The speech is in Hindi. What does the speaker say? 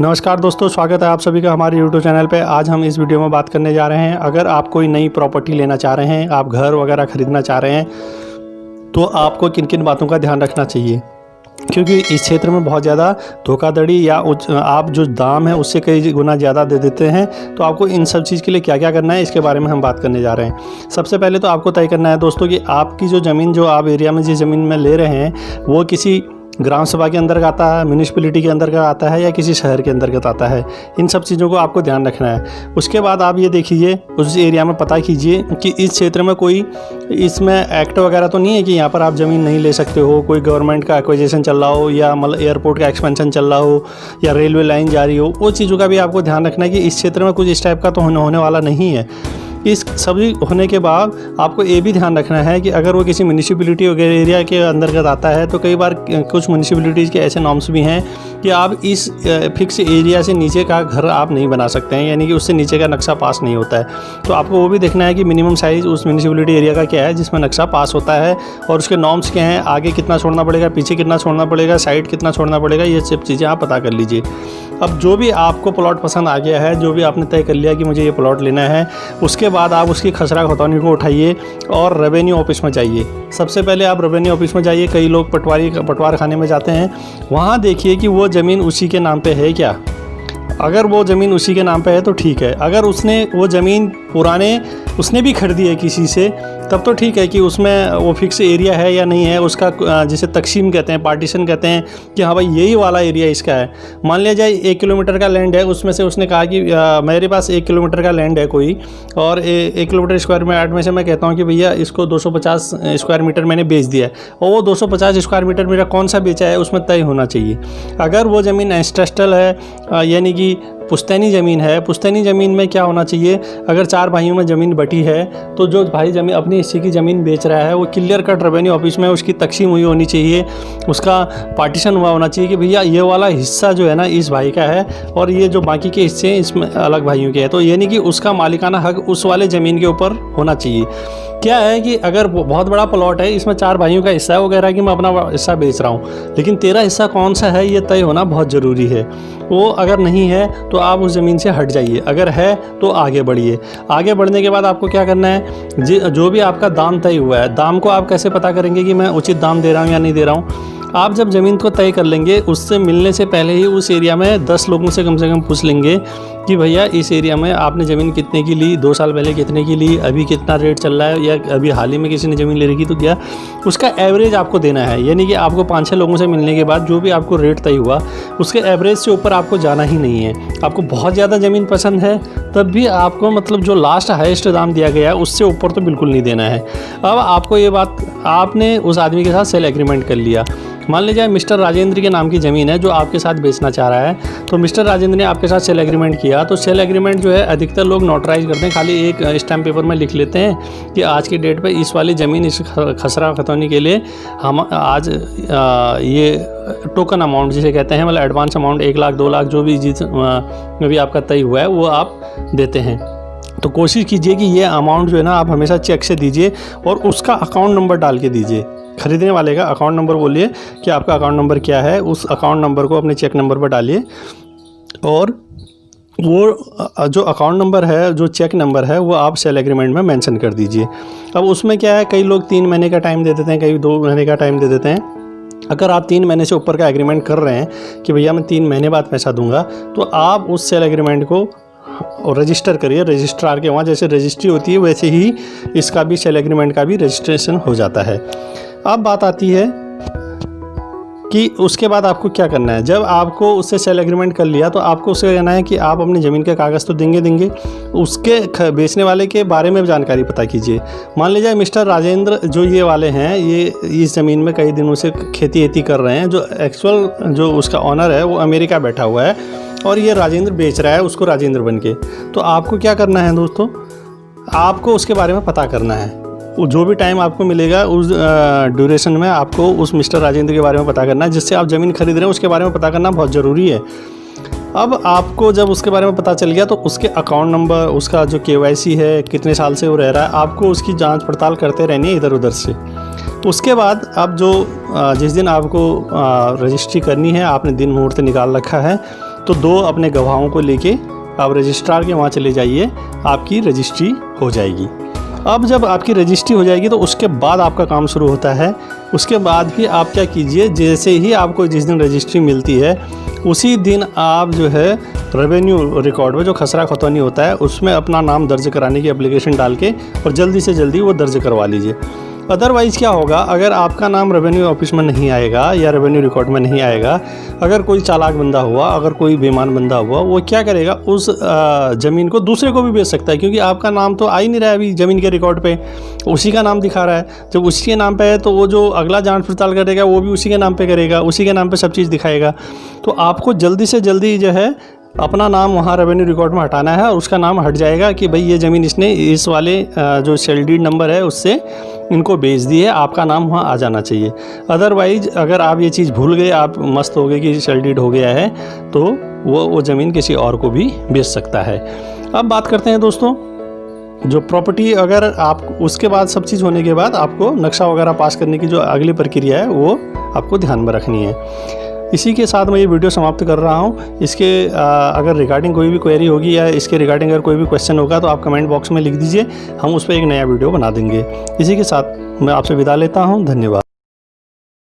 नमस्कार दोस्तों, स्वागत है आप सभी का हमारे YouTube चैनल पे। आज हम इस वीडियो में बात करने जा रहे हैं, अगर आप कोई नई प्रॉपर्टी लेना चाह रहे हैं, आप घर वगैरह ख़रीदना चाह रहे हैं, तो आपको किन किन बातों का ध्यान रखना चाहिए। क्योंकि इस क्षेत्र में बहुत ज़्यादा धोखाधड़ी या आप जो दाम है उससे कई गुना ज़्यादा दे देते हैं। तो आपको इन सब चीज़ के लिए क्या क्या करना है, इसके बारे में हम बात करने जा रहे हैं। सबसे पहले तो आपको तय करना है दोस्तों कि आपकी जो ज़मीन, जो आप एरिया में जिस ज़मीन में ले रहे हैं, वो किसी ग्राम सभा के अंदर आता है, म्यूनिसिपैलिटी के अंदर का आता है या किसी शहर के अंतर्गत आता है। इन सब चीज़ों को आपको ध्यान रखना है। उसके बाद आप ये देखिए, उस एरिया में पता कीजिए कि इस क्षेत्र में कोई इसमें एक्ट वगैरह तो नहीं है कि यहाँ पर आप ज़मीन नहीं ले सकते हो। कोई गवर्नमेंट का एक्विजिशन चल रहा हो या मतलब एयरपोर्ट का एक्सपेंशन चल रहा हो या रेलवे लाइन जा रही हो, वो चीज़ों का भी आपको ध्यान रखना है कि इस क्षेत्र में कुछ इस टाइप का तो होने वाला नहीं है। इस सभी होने के बाद आपको ये भी ध्यान रखना है कि अगर वो किसी म्यूनिसिपैलिटी वगैरह एरिया के अंतर्गत आता है, तो कई बार कुछ म्यूनिसिपैलिटीज़ के ऐसे नॉर्म्स भी हैं कि आप इस फिक्स एरिया से नीचे का घर आप नहीं बना सकते हैं, यानी कि उससे नीचे का नक्शा पास नहीं होता है। तो आपको वो भी देखना है कि मिनिमम साइज़ उस म्यूनिसिपैलिटी एरिया का क्या है जिसमें नक्शा पास होता है, और उसके नॉर्म्स क्या हैं, आगे कितना छोड़ना पड़ेगा, पीछे कितना छोड़ना पड़ेगा, साइड कितना छोड़ना पड़ेगा, ये सब चीज़ें आप पता कर लीजिए। अब जो भी आपको प्लॉट पसंद आ गया है, जो भी आपने तय कर लिया कि मुझे ये प्लॉट लेना है, उसके बाद आप उसकी खसरा खतौनी को उठाइए और रेवेन्यू ऑफिस में जाइए। सबसे पहले आप रेवेन्यू ऑफिस में जाइए। कई लोग पटवार खाने में जाते हैं, वहाँ देखिए कि वो ज़मीन उसी के नाम पे है क्या। अगर वो ज़मीन उसी के नाम पे है तो ठीक है। अगर उसने वो ज़मीन उसने भी खरीदी है किसी से, तब तो ठीक है कि उसमें वो फिक्स एरिया है या नहीं है, उसका जिसे तकसीम कहते हैं, पार्टीशन कहते हैं कि हाँ भाई यही वाला एरिया इसका है। मान लिया जाए 1 किलोमीटर का लैंड है, उसमें से उसने कहा कि मेरे पास 1 किलोमीटर का लैंड है कोई, और 1 किलोमीटर स्क्वायर यार्ड में से मैं कहता हूँ कि भैया इसको 250 स्क्वायर मीटर मैंने बेच दिया है, और वो 250 स्क्वायर मीटर मेरा कौन सा बेचा है उसमें तय होना चाहिए। अगर वो ज़मीन एंसेस्ट्रल है, यानी कि पुश्तैनी ज़मीन है, पुश्तैनी ज़मीन में क्या होना चाहिए, अगर 4 भाइयों में ज़मीन बटी है तो जो भाई ज़मीन अपनी हिस्से की ज़मीन बेच रहा है वो क्लियर कट रेवेन्यू ऑफिस में उसकी तकसीम हुई होनी चाहिए, उसका पार्टीशन हुआ होना चाहिए कि भैया ये वाला हिस्सा जो है ना इस भाई का है, और ये जो बाकी के हिस्से हैं इसमें अलग भाइयों के हैं। तो यानी कि उसका मालिकाना हक उस वाले ज़मीन के ऊपर होना चाहिए। क्या है कि अगर बहुत बड़ा प्लॉट है, इसमें 4 भाइयों का हिस्सा है, वो कह रहा है कि मैं अपना हिस्सा बेच रहा हूँ, लेकिन तेरा हिस्सा कौन सा है ये तय होना बहुत ज़रूरी है। वो अगर नहीं है तो आप उस ज़मीन से हट जाइए, अगर है तो आगे बढ़िए। आगे बढ़ने के बाद आपको क्या करना है, जो भी आपका दाम तय हुआ है, दाम को आप कैसे पता करेंगे कि मैं उचित दाम दे रहा हूँ या नहीं दे रहा हूँ। आप जब ज़मीन को तय कर लेंगे, उससे मिलने से पहले ही उस एरिया में 10 लोगों से कम पूछ लेंगे कि भैया इस एरिया में आपने ज़मीन कितने की ली, 2 साल पहले कितने की ली, अभी कितना रेट चल रहा है, या अभी हाल ही में किसी ने ज़मीन ले रखी तो क्या, उसका एवरेज आपको देना है। यानी कि आपको 5-6 लोगों से मिलने के बाद जो भी आपको रेट तय हुआ, उसके एवरेज से ऊपर आपको जाना ही नहीं है। आपको बहुत ज़्यादा ज़मीन पसंद है तब भी आपको मतलब जो लास्ट हाईएस्ट दाम दिया गया है उससे ऊपर तो बिल्कुल नहीं देना है। अब आपको ये बात, आपने उस आदमी के साथ सेल एग्रीमेंट कर लिया। मान लीजिए मिस्टर राजेंद्र के नाम की ज़मीन है जो आपके साथ बेचना चाह रहा है, तो मिस्टर राजेंद्र ने आपके साथ सेल एग्रीमेंट किया। तो सेल एग्रीमेंट जो है अधिकतर लोग नोटराइज करते हैं, खाली एक स्टैम्प पेपर में लिख लेते हैं कि आज की डेट पे इस वाली ज़मीन इस खसरा खतौनी के लिए हम आज ये टोकन अमाउंट जिसे कहते हैं, मतलब एडवांस अमाउंट 1 लाख 2 लाख जो भी में भी आपका तय हुआ है वो आप देते हैं। तो कोशिश कीजिए कि ये अमाउंट जो है ना आप हमेशा चेक से दीजिए और उसका अकाउंट नंबर डाल के दीजिए। खरीदने वाले का अकाउंट नंबर बोलिए कि आपका अकाउंट नंबर क्या है, उस अकाउंट नंबर को अपने चेक नंबर पर डालिए, और वो जो अकाउंट नंबर है, जो चेक नंबर है, वो आप सेल एग्रीमेंट में मेंशन कर दीजिए। अब उसमें क्या है, कई लोग 3 महीने का टाइम दे देते हैं, कई 2 महीने का टाइम दे देते हैं। अगर आप 3 महीने से ऊपर का एग्रीमेंट कर रहे हैं कि भैया मैं 3 महीने बाद पैसा दूंगा, तो आप उस सेल एग्रीमेंट को रजिस्टर करिए। रजिस्ट्रार के वहाँ जैसे रजिस्ट्री होती है वैसे ही इसका भी सेल एग्रीमेंट का भी रजिस्ट्रेशन हो जाता है। अब बात आती है कि उसके बाद आपको क्या करना है। जब आपको उससे सेल एग्रीमेंट कर लिया तो आपको उससे कहना है कि आप अपनी ज़मीन के कागज़ तो देंगे, उसके बेचने वाले के बारे में जानकारी पता कीजिए। मान लीजिए मिस्टर राजेंद्र जो ये वाले हैं, ये इस ज़मीन में कई दिनों से खेती कर रहे हैं, जो एक्चुअल जो उसका ऑनर है वो अमेरिका बैठा हुआ है, और ये राजेंद्र बेच रहा है उसको राजेंद्र बन के। तो आपको क्या करना है दोस्तों, आपको उसके बारे में पता करना है। जो भी टाइम आपको मिलेगा उस ड्यूरेशन में आपको उस मिस्टर राजेंद्र के बारे में पता करना है, जिससे आप ज़मीन खरीद रहे हैं उसके बारे में पता करना बहुत ज़रूरी है। अब आपको जब उसके बारे में पता चल गया तो उसके अकाउंट नंबर, उसका जो KYC है, कितने साल से वो रह रहा है, आपको उसकी जांच पड़ताल करते रहनी है इधर उधर से। उसके बाद अब जो जिस दिन आपको रजिस्ट्री करनी है, आपने दिन मुहूर्त निकाल रखा है, तो 2 अपने गवाहों को लेके आप रजिस्ट्रार के वहाँ चले जाइए, आपकी रजिस्ट्री हो जाएगी। अब जब आपकी रजिस्ट्री हो जाएगी तो उसके बाद आपका काम शुरू होता है। उसके बाद भी आप क्या कीजिए, जैसे ही आपको जिस दिन रजिस्ट्री मिलती है उसी दिन आप जो है रेवेन्यू रिकॉर्ड में जो खसरा खतौनी होता है उसमें अपना नाम दर्ज कराने की एप्लीकेशन डाल के और जल्दी से जल्दी वो दर्ज करवा लीजिए। अदरवाइज़ क्या होगा, अगर आपका नाम रेवेन्यू ऑफिस में नहीं आएगा या रेवेन्यू रिकॉर्ड में नहीं आएगा, अगर कोई चालाक बंदा हुआ, अगर कोई बेईमान बंदा हुआ, वो क्या करेगा, उस ज़मीन को दूसरे को भी बेच सकता है, क्योंकि आपका नाम तो आ ही नहीं रहा है अभी ज़मीन के रिकॉर्ड पे, उसी का नाम दिखा रहा है। जब उसी के नाम पे है तो वो जो अगला जांच पड़ताल करेगा वो भी उसी के नाम पे करेगा, उसी के नाम पे सब चीज़ दिखाएगा। तो आपको जल्दी से जल्दी जो है अपना नाम वहाँ रेवेन्यू रिकॉर्ड में हटाना है और उसका नाम हट जाएगा कि भाई ये ज़मीन इसने इस वाले जो सेल डीड नंबर है उससे इनको बेच दी है, आपका नाम वहाँ आ जाना चाहिए। अदरवाइज़ अगर आप ये चीज़ भूल गए, आप मस्त हो गए कि सेल डीड हो गया है, तो वो ज़मीन किसी और को भी बेच सकता है। अब बात करते हैं दोस्तों, जो प्रॉपर्टी अगर आप उसके बाद सब चीज़ होने के बाद आपको नक्शा वगैरह पास करने की जो अगली प्रक्रिया है वो आपको ध्यान में रखनी है। इसी के साथ मैं ये वीडियो समाप्त कर रहा हूँ। इसके अगर रिगार्डिंग कोई भी क्वेरी होगी या इसके रिगार्डिंग अगर कोई भी क्वेश्चन होगा तो आप कमेंट बॉक्स में लिख दीजिए, हम उस पर एक नया वीडियो बना देंगे। इसी के साथ मैं आपसे विदा लेता हूँ। धन्यवाद।